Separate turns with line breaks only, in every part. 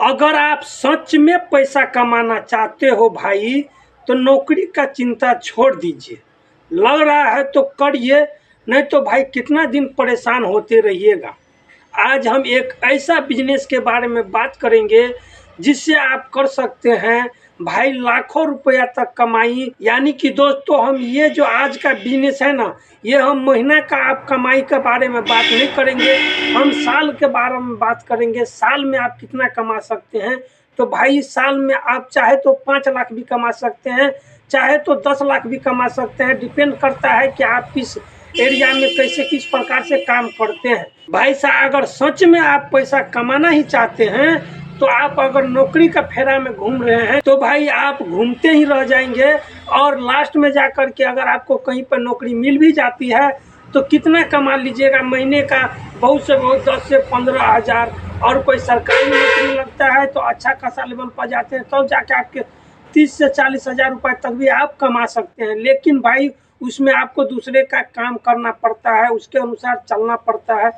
अगर आप सच में पैसा कमाना चाहते हो भाई तो नौकरी का चिंता छोड़ दीजिए। लग रहा है तो करिए, नहीं तो भाई कितना दिन परेशान होते रहिएगा। आज हम एक ऐसा बिजनेस के बारे में बात करेंगे जिससे आप कर सकते हैं भाई लाखों रुपया तक कमाई। यानी कि दोस्तों हम ये जो आज का बिजनेस है ना, ये हम महीना का आप कमाई के बारे में बात नहीं करेंगे, हम साल के बारे में बात करेंगे। साल में आप कितना कमा सकते हैं। तो भाई साल में आप चाहे तो 5 लाख भी कमा सकते हैं, चाहे तो 10 लाख भी कमा सकते हैं। डिपेंड करता है कि आप किस एरिया में कैसे किस प्रकार से काम करते हैं। भाई साहब अगर सच में आप पैसा कमाना ही चाहते हैं तो आप अगर नौकरी का फेरा में घूम रहे हैं तो भाई आप घूमते ही रह जाएंगे। और लास्ट में जाकर के अगर आपको कहीं पर नौकरी मिल भी जाती है तो कितना कमा लीजिएगा महीने का, बहुत से बहुत 10 से 15 हज़ार। और कोई सरकारी नौकरी लगता है तो अच्छा खासा लेवल पर जाते हैं, तब जाके आपके 30 से 40 हज़ार रुपये तक भी आप कमा सकते हैं। लेकिन भाई उसमें आपको दूसरे का काम करना पड़ता है, उसके अनुसार चलना पड़ता है।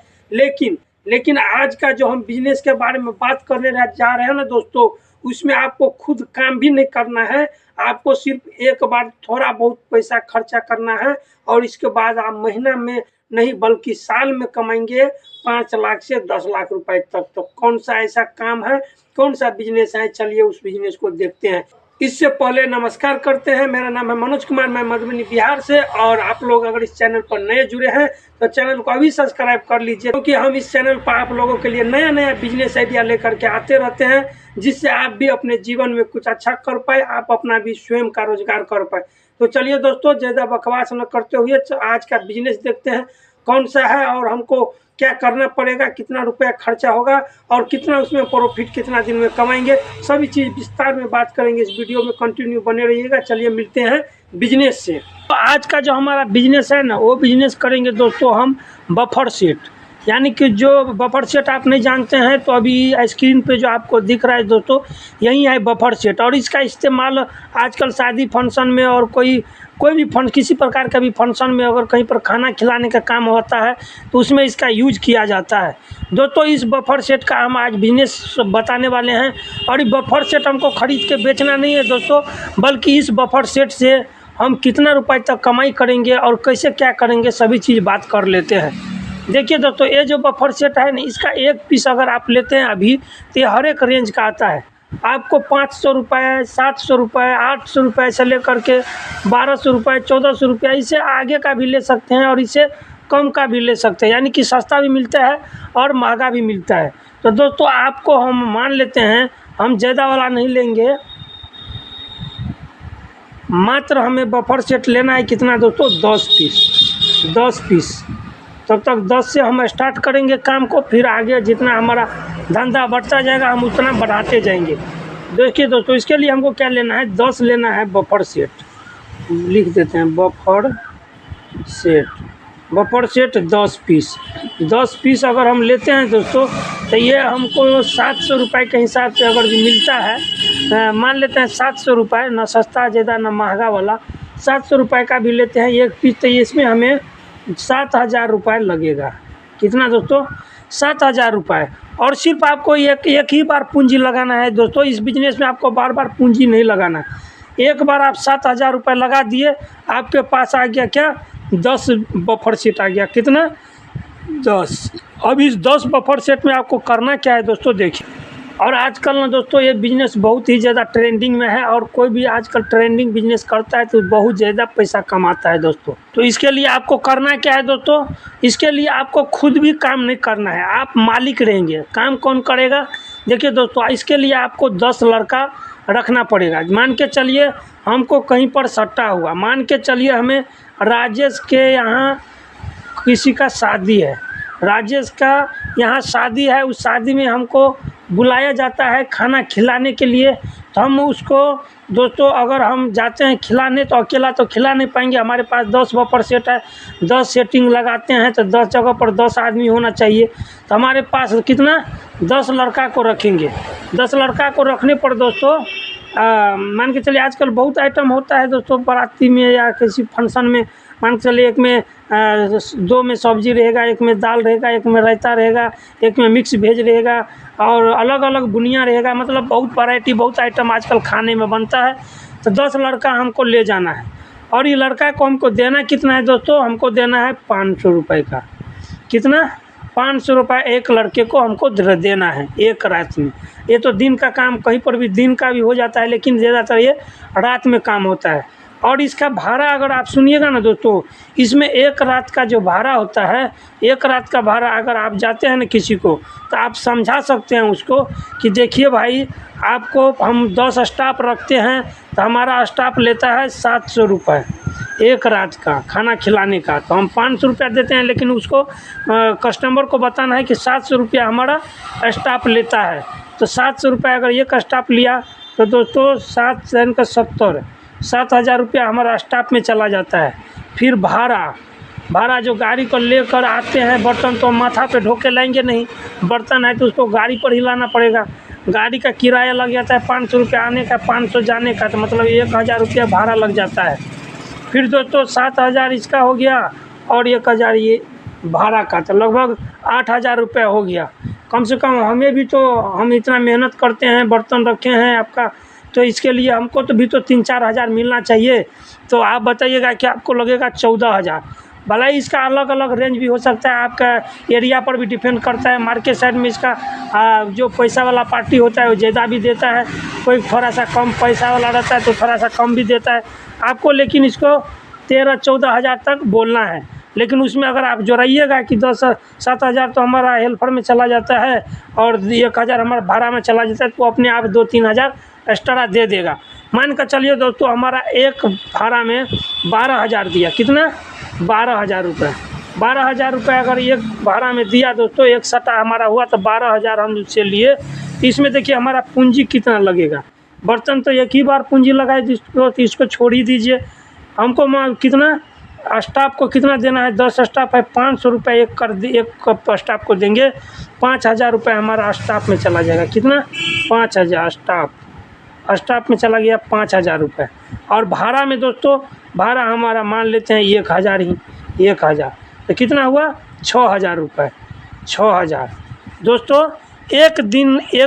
लेकिन आज का जो हम बिजनेस के बारे में बात करने जा रहे हैं ना दोस्तों, उसमें आपको खुद काम भी नहीं करना है। आपको सिर्फ एक बार थोड़ा बहुत पैसा खर्चा करना है और इसके बाद आप महीना में नहीं बल्कि साल में कमाएंगे 5 लाख से 10 लाख रुपए तक। तो कौन सा ऐसा काम है, कौन सा बिजनेस है, चलिए उस बिजनेस को देखते हैं। इससे पहले नमस्कार करते हैं, मेरा नाम है मनोज कुमार, मैं मधुबनी बिहार से। और आप लोग अगर इस चैनल पर नए जुड़े हैं तो चैनल को अभी सब्सक्राइब कर लीजिए, क्योंकि हम इस चैनल पर आप लोगों के लिए नया नया बिजनेस आइडिया लेकर के आते रहते हैं, जिससे आप भी अपने जीवन में कुछ अच्छा कर पाए, आप अपना भी स्वयं का रोजगार कर पाए। तो चलिए दोस्तों ज़्यादा बकवास न करते हुए आज का बिजनेस देखते हैं कौन सा है और हमको क्या करना पड़ेगा, कितना रुपया खर्चा होगा और कितना उसमें प्रॉफिट कितना दिन में कमाएंगे। सभी चीज़ विस्तार में बात करेंगे इस वीडियो में, कंटिन्यू बने रहिएगा। चलिए मिलते हैं बिजनेस से। तो आज का जो हमारा बिजनेस है ना, वो बिजनेस करेंगे दोस्तों हम बफर सेट। यानी कि जो बफर सेट आप नहीं जानते हैं तो अभी स्क्रीन पे जो आपको दिख रहा है दोस्तों, यही है बफर सेट। और इसका इस्तेमाल आजकल शादी फंक्शन में और कोई भी किसी प्रकार का भी फंक्शन में अगर कहीं पर खाना खिलाने का काम होता है तो उसमें इसका यूज किया जाता है दोस्तों। इस बफर सेट का हम आज बिजनेस बताने वाले हैं। और ये बफर सेट हमको ख़रीद के बेचना नहीं है दोस्तों, बल्कि इस बफर सेट से हम कितना रुपए तक कमाई करेंगे और कैसे क्या करेंगे सभी चीज़ बात कर लेते हैं। देखिए दोस्तों, ये जो बफर सेट है ना, इसका एक पीस अगर आप लेते हैं अभी तो ये हर एक रेंज का आता है। आपको 500 रुपये, 700 रुपये, 800 रुपये से लेकर के 1200 रुपये, 1400 रुपये, इससे आगे का भी ले सकते हैं और इससे कम का भी ले सकते हैं। यानी कि सस्ता भी मिलता है और महंगा भी मिलता है। तो दोस्तों आपको हम मान लेते हैं, हम ज़्यादा वाला नहीं लेंगे, मात्र हमें बफर सेट लेना है कितना दोस्तों, 10 पीस। तब तक 10 से हम स्टार्ट करेंगे काम को, फिर आगे जितना हमारा धंधा बढ़ता जाएगा हम उतना बढ़ाते जाएंगे। देखिए दोस्तों, इसके लिए हमको क्या लेना है, 10 लेना है बफर सेट। लिख देते हैं बफर सेट 10 पीस अगर हम लेते हैं दोस्तों तो ये हमको 700 रुपये के हिसाब से अगर मिलता है, मान लेते हैं 700 रुपये, ना सस्ता ज़्यादा ना महंगा वाला, 700 रुपये का भी लेते हैं एक पीस, तो इसमें हमें 7,000 रुपये लगेगा। कितना दोस्तों, 7,000 रुपये। और सिर्फ आपको एक ही बार पूंजी लगाना है दोस्तों। इस बिजनेस में आपको बार बार पूंजी नहीं लगाना। एक बार आप 7,000 रुपये लगा दिए, आपके पास आ गया क्या, 10 बफर सेट आ गया। कितना, 10। अब इस 10 बफर सेट में आपको करना क्या है दोस्तों, देखिए। और आजकल ना दोस्तों ये बिज़नेस बहुत ही ज़्यादा ट्रेंडिंग में है, और कोई भी आजकल ट्रेंडिंग बिजनेस करता है तो बहुत ज़्यादा पैसा कमाता है दोस्तों। तो इसके लिए आपको करना क्या है दोस्तों, इसके लिए आपको खुद भी काम नहीं करना है, आप मालिक रहेंगे। काम कौन करेगा, देखिए दोस्तों, इसके लिए आपको 10 लड़का रखना पड़ेगा। मान के चलिए हमको कहीं पर सट्टा हुआ, मान के चलिए हमें राजेश के यहाँ किसी का शादी है, राजेश का यहाँ शादी है, उस शादी में हमको बुलाया जाता है खाना खिलाने के लिए। तो हम उसको दोस्तों अगर हम जाते हैं खिलाने तो अकेला तो खिला नहीं पाएंगे, हमारे पास 10 बफर सेट है, 10 सेटिंग लगाते हैं तो 10 जगह पर 10 आदमी होना चाहिए। तो हमारे पास कितना, 10 लड़का को रखेंगे। 10 लड़का को रखने पर दोस्तों मान के चलिए आजकल बहुत आइटम होता है दोस्तों, बाराती में या किसी फंक्शन में। मान के चलिए एक में 2 में सब्जी रहेगा, एक में दाल रहेगा, एक में रायता रहेगा, एक में मिक्स वेज रहेगा, और अलग अलग बुनिया रहेगा, मतलब बहुत वैरायटी, बहुत आइटम आजकल खाने में बनता है। तो 10 लड़का हमको ले जाना है, और ये लड़का को हमको देना कितना है दोस्तों, हमको देना है 500 रुपये का। कितना? 500 रुपये एक लड़के को हमको देना है एक रात में। ये तो दिन का काम, कहीं पर भी दिन का भी हो जाता है, लेकिन ज़्यादातर ये रात में काम होता है। और इसका भाड़ा अगर आप सुनिएगा ना दोस्तों, इसमें एक रात का जो भाड़ा होता है, एक रात का भाड़ा अगर आप जाते हैं ना किसी को, तो आप समझा सकते हैं उसको कि देखिए भाई, आपको हम 10 स्टाफ रखते हैं तो हमारा स्टाफ लेता है 700 रुपये एक रात का खाना खिलाने का। तो हम 500 रुपया देते हैं, लेकिन उसको कस्टमर को बताना है कि 700 रुपया हमारा स्टाफ लेता है। तो 700 रुपया अगर एक स्टाफ लिया तो दोस्तों 7 7 का 70, 7,000 रुपया हमारा स्टाफ में चला जाता है। फिर भाड़ा जो गाड़ी को लेकर आते हैं, बर्तन तो माथा पे ढो के लाएंगे नहीं, बर्तन है तो उसको गाड़ी पर ही लाना पड़ेगा। गाड़ी का किराया लग जाता है 500 रुपया आने का, 500 जाने का, तो मतलब 1,000 रुपया भाड़ा लग जाता है। फिर दोस्तों 7,000 इसका हो गया और 1,000 ये भाड़ा का, तो लगभग 8,000 रुपया हो गया। कम से कम हमें भी तो, हम इतना मेहनत करते हैं, बर्तन रखे हैं आपका, तो इसके लिए हमको तो भी तो 3-4 हज़ार मिलना चाहिए। तो आप बताइएगा कि आपको लगेगा 14,000। भला ही इसका अलग अलग रेंज भी हो सकता है, आपका एरिया पर भी डिपेंड करता है। मार्केट साइड में इसका जो पैसा वाला पार्टी होता है वो ज़्यादा भी देता है, कोई थोड़ा सा कम पैसा वाला रहता है तो थोड़ा सा कम भी देता है आपको। लेकिन इसको 13-14 हज़ार तक बोलना है। लेकिन उसमें अगर आप जोड़ाइएगा कि 10-7 हज़ार तो हमारा हेल्पर में चला जाता है और 1,000 हमारा भाड़ा में चला जाता है, तो अपने आप 2-3 हज़ार एक्स्ट्रा दे देगा। मान कर चलिए दोस्तों, हमारा एक भाड़ा में 12,000 दिया। कितना? 12,000 रुपये। 12,000 रुपये अगर एक भाड़ा में दिया दोस्तों, एक सटा हमारा हुआ तो 12,000 हम उससे लिए। तो इसमें देखिए हमारा पूंजी कितना लगेगा। बर्तन तो एक ही बार पूंजी लगाए जिसको, तो इसको छोड़ ही दीजिए। हमको कितना स्टाफ को कितना देना है, 10 स्टाफ है, 500 रुपये एक स्टाफ को देंगे। 5,000 रुपये हमारा स्टाफ में चला जाएगा। कितना? 5,000 स्टाफ में चला गया 5,000 रुपये। और भाड़ा में दोस्तों, भाड़ा हमारा मान लेते हैं 1,000 ही, 1,000 तो कितना हुआ? 6,000 रुपये। 6,000 दोस्तों, एक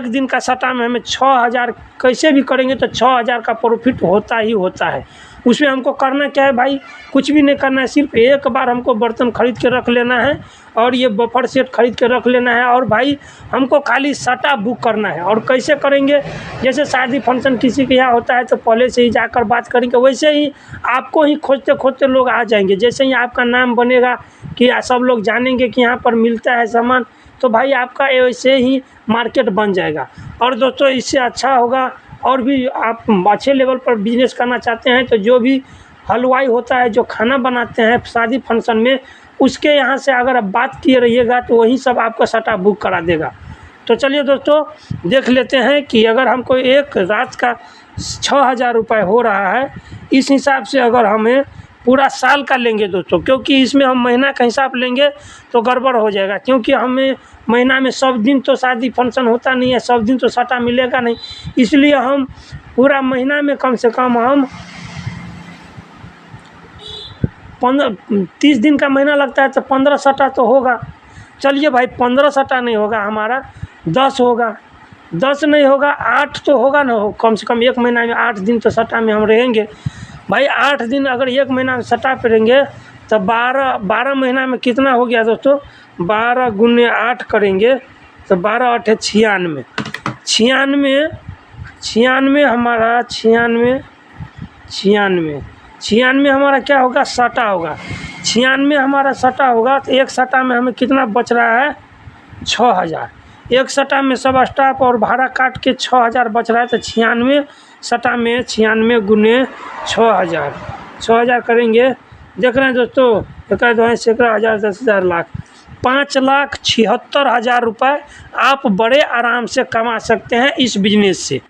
दिन का सटा में हमें 6,000 कैसे भी करेंगे तो 6,000 का प्रॉफिट होता ही होता है। उसमें हमको करना क्या है भाई, कुछ भी नहीं करना है, सिर्फ एक बार हमको बर्तन खरीद के रख लेना है और ये बफर सेट खरीद के रख लेना है। और भाई हमको खाली सटा बुक करना है। और कैसे करेंगे, जैसे शादी फंक्शन किसी के यहाँ होता है तो पहले से ही जाकर बात करेंगे, वैसे ही आपको ही खोजते खोजते लोग आ जाएंगे। जैसे ही आपका नाम बनेगा कि सब लोग जानेंगे कि यहाँ पर मिलता है सामान, तो भाई आपका ऐसे ही मार्केट बन जाएगा। और दोस्तों इससे अच्छा होगा, और भी आप अच्छे लेवल पर बिजनेस करना चाहते हैं तो जो भी हलवाई होता है, जो खाना बनाते हैं शादी फंक्शन में, उसके यहाँ से अगर आप बात किए रहिएगा तो वही सब आपका सटा बुक करा देगा। तो चलिए दोस्तों देख लेते हैं कि अगर हमको एक रात का 6,000 रुपये हो रहा है, इस हिसाब से अगर हमें पूरा साल का लेंगे दोस्तों, क्योंकि इसमें हम महीना का हिसाब लेंगे तो गड़बड़ हो जाएगा। क्योंकि हमें महीना में सब दिन तो शादी फंक्शन होता नहीं है, सब दिन तो सटा मिलेगा नहीं, इसलिए हम पूरा महीना में कम से कम हम 30 दिन का महीना लगता है तो 15 सटा तो होगा। चलिए भाई 15 सटा नहीं होगा, हमारा 10 होगा। 10 नहीं होगा, 8 तो होगा ना, कम से कम एक महीना में 8 दिन तो सटा में हम रहेंगे। भाई 8 दिन अगर एक महीना में सटा पे रहेंगे तो 12 महीना में कितना हो गया दोस्तों, 12 गुने 8 करेंगे तो 12 8 96। 96 हमारा 96 हमारा क्या होगा, सटा होगा। 96 हमारा सटा होगा तो एक सटा में हमें कितना बच रहा है, 6,000। एक सटा में सब स्टाफ और भाड़ा काट के 6,000 बच रहा है। तो 96 सटा में 96 गुने 6,000, 6,000 करेंगे। देख रहे हैं दोस्तों, सैकड़ा हज़ार 10,000 लाख, 5,76,000 रुपये आप बड़े आराम से कमा सकते हैं इस बिजनेस से।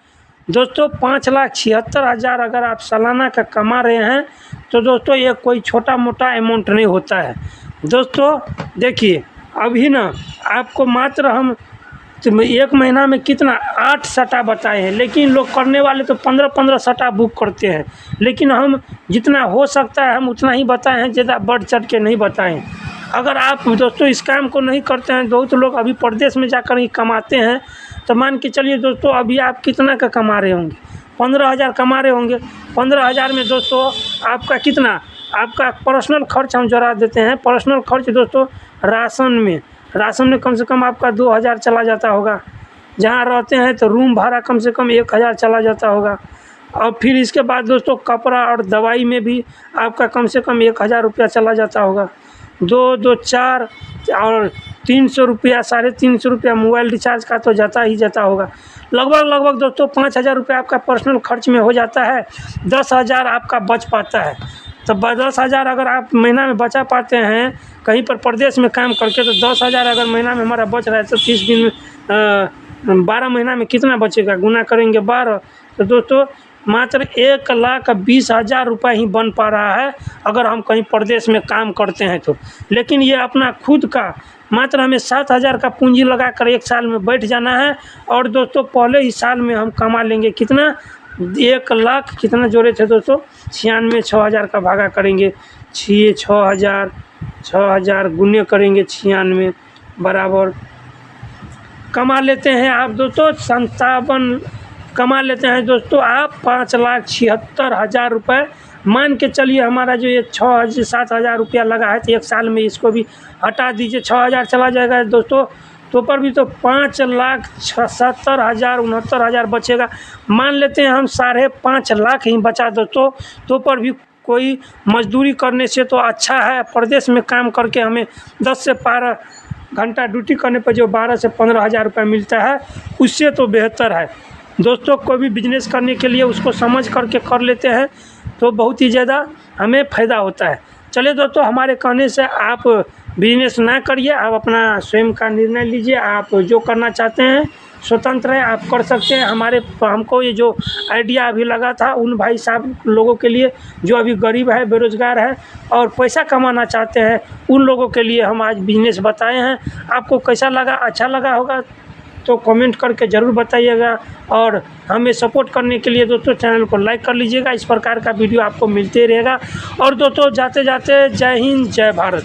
दोस्तों 5,76,000 अगर आप सालाना का कमा रहे हैं तो दोस्तों ये कोई छोटा मोटा अमाउंट नहीं होता है। दोस्तों देखिए अभी ना आपको मात्र हम एक महीना में कितना 8 सटा बताए हैं, लेकिन लोग करने वाले तो 15-15 सटा बुक करते हैं। लेकिन हम जितना हो सकता है हम उतना ही बताए हैं, ज़्यादा बढ़ चढ़ के नहीं बताए हैं। अगर आप दोस्तों इस काम को नहीं करते हैं, बहुत लोग अभी प्रदेश में जाकर ही कमाते हैं, तो मान के चलिए दोस्तों अभी आप कितना का कमा रहे होंगे, 15,000 कमा रहे होंगे। 15,000 में दोस्तों आपका कितना, आपका पर्सनल खर्च हम जरा देते हैं। पर्सनल खर्च दोस्तों राशन में कम से कम आपका 2,000 चला जाता होगा। जहाँ रहते हैं तो रूम भाड़ा कम से कम 1,000 चला जाता होगा। और फिर इसके बाद दोस्तों कपड़ा और दवाई में भी आपका कम से कम 1,000 रुपया चला जाता होगा। 2 4 और 300 रुपया, 350 रुपया मोबाइल रिचार्ज का तो जाता ही जाता होगा। लगभग दोस्तों 5,000 रुपया आपका पर्सनल खर्च में हो जाता है। 10,000 आपका बच पाता है। तो 10,000 अगर आप महीना में बचा पाते हैं कहीं पर प्रदेश में काम करके, तो 10,000 अगर महीना में हमारा बच रहा है तो 30 दिन में 12 महीना में कितना बचेगा, गुना करेंगे 12, तो दोस्तों मात्र 1,20,000 रुपये ही बन पा रहा है अगर हम कहीं प्रदेश में काम करते हैं तो। लेकिन ये अपना खुद का मात्र हमें 7,000 का पूंजी लगा कर 1 साल में बैठ जाना है। और दोस्तों पहले ही साल में हम कमा लेंगे कितना, 1 लाख कितना जोड़े थे दोस्तों, 96, 6,000 का भागा करेंगे 6,000 गुने करेंगे 96 बराबर कमा लेते हैं आप दोस्तों 57 कमा लेते हैं दोस्तों आप 5,76,000 रुपये। मान के चलिए हमारा जो ये 7,000 रुपया लगा है तो 1 साल में इसको भी हटा दीजिए, 6,000 चला जाएगा दोस्तों। तो पर भी तो 5,76,000 69,000 बचेगा। मान लेते हैं हम 5.5 लाख ही बचा दोस्तों। तो पर भी कोई मजदूरी करने से तो अच्छा है, प्रदेश में काम करके हमें 10 से 12 घंटा ड्यूटी करने पर जो 12 से 15,000 रुपये मिलता है उससे तो बेहतर है दोस्तों। कोई भी बिजनेस करने के लिए उसको समझ करके कर लेते हैं तो बहुत ही ज़्यादा हमें फ़ायदा होता है। चलिए दोस्तों, हमारे कहने से आप बिजनेस ना करिए, आप अपना स्वयं का निर्णय लीजिए। आप जो करना चाहते हैं स्वतंत्र है, आप कर सकते हैं। हमको ये जो आइडिया अभी लगा था उन भाई साहब लोगों के लिए जो अभी गरीब है, बेरोज़गार है और पैसा कमाना चाहते हैं, उन लोगों के लिए हम आज बिजनेस बताए हैं। आपको कैसा लगा, अच्छा लगा होगा तो कमेंट करके ज़रूर बताइएगा। और हमें सपोर्ट करने के लिए दोस्तों चैनल को लाइक कर लीजिएगा। इस प्रकार का वीडियो आपको मिलते रहेगा। और दोस्तों जाते जाते जय हिंद, जय भारत।